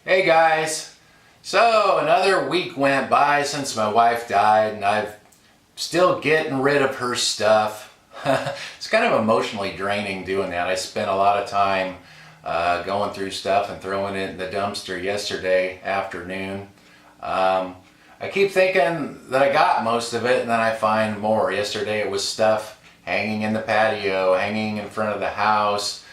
Hey guys, so another week went by since my wife died and I'm still getting rid of her stuff. It's kind of emotionally draining doing that. I spent a lot of time going through stuff and throwing it in the dumpster yesterday afternoon. I keep thinking that I got most of it and then I find more. Yesterday it was stuff hanging in the patio, hanging in front of the house,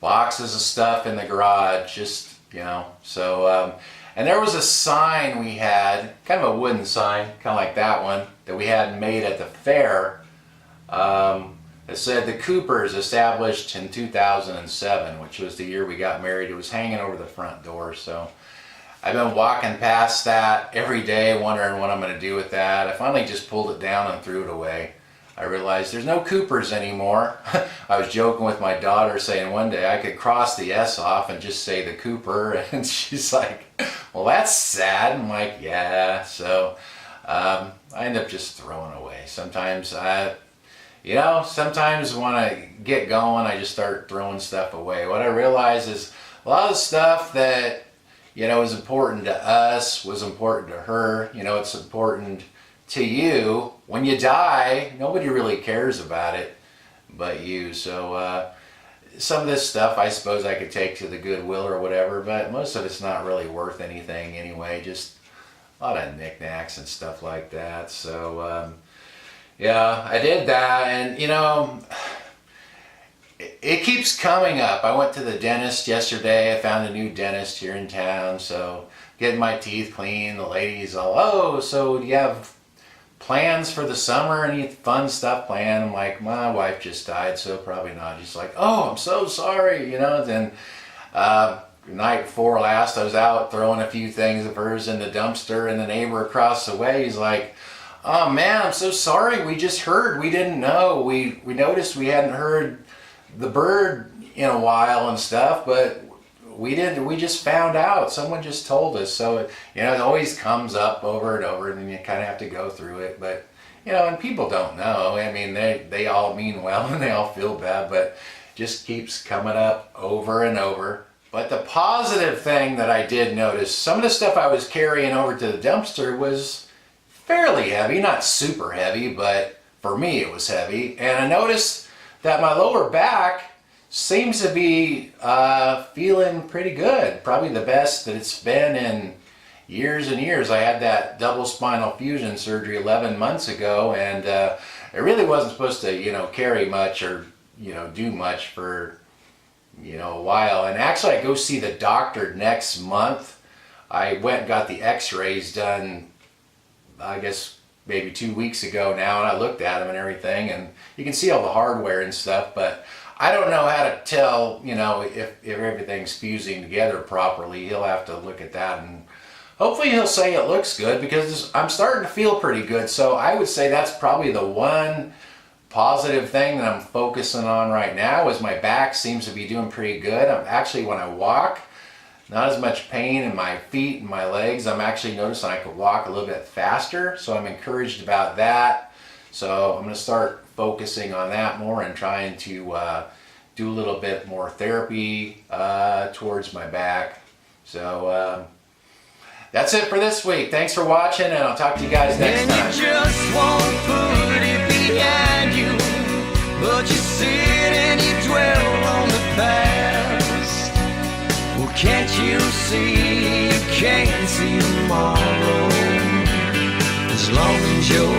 boxes of stuff in the garage, just and there was a sign we had, kind of a wooden sign, kind of like that one, that we had made at the fair. It said the Coopers established in 2007, which was the year we got married. It was hanging over the front door, so I've been walking past that every day wondering what I'm going to do with that. I finally just pulled it down and threw it away. I realized there's no Coopers anymore. I was joking with my daughter saying one day I could cross the S off and just say the Cooper, and she's like, well, that's sad. I'm like, yeah. So I end up just throwing away. Sometimes sometimes when I get going I just start throwing stuff away. What I realize is a lot of the stuff that is important to us was important to her. It's important to you. When you die, nobody really cares about it but you. So some of this stuff I suppose I could take to the Goodwill or whatever, but most of it's not really worth anything anyway. Just a lot of knickknacks and stuff like that. So yeah, I did that, and it keeps coming up. I went to the dentist yesterday. I found a new dentist here in town, so getting my teeth clean. The lady's all, oh, so do you have plans for the summer? Any fun stuff planned? I'm like, my wife just died, so probably not. She's like, oh, I'm so sorry. Then night before last, I was out throwing a few things of hers in the dumpster, and the neighbor across the way, he's like, oh man, I'm so sorry. We just heard. We didn't know. We noticed we hadn't heard the bird in a while and stuff, but we just found out. Someone just told us. So it always comes up over and over, and you kind of have to go through it. But and people don't know. I mean, they all mean well and they all feel bad, but just keeps coming up over and over. But the positive thing that I did notice, some of the stuff I was carrying over to the dumpster was fairly heavy, not super heavy, but for me it was heavy. And I noticed that my lower back seems to be feeling pretty good. Probably the best that it's been in years and years. I had that double spinal fusion surgery 11 months ago, and it really wasn't supposed to, carry much or, do much for, a while. And actually I go see the doctor next month. I went and got the x-rays done, I guess maybe 2 weeks ago now, and I looked at them and everything, and you can see all the hardware and stuff, but I don't know how to tell, if everything's fusing together properly. He'll have to look at that, and hopefully he'll say it looks good, because I'm starting to feel pretty good. So I would say that's probably the one positive thing that I'm focusing on right now, is my back seems to be doing pretty good. I'm actually, when I walk, not as much pain in my feet and my legs. I'm actually noticing I could walk a little bit faster, so I'm encouraged about that. So I'm going to start focusing on that more and trying to do a little bit more therapy towards my back. So that's it for this week. Thanks for watching, and I'll talk to you guys next time. And you just won't put it behind you, but you sit and you dwell on the past. Well, can't you see you can't see tomorrow, as long as you're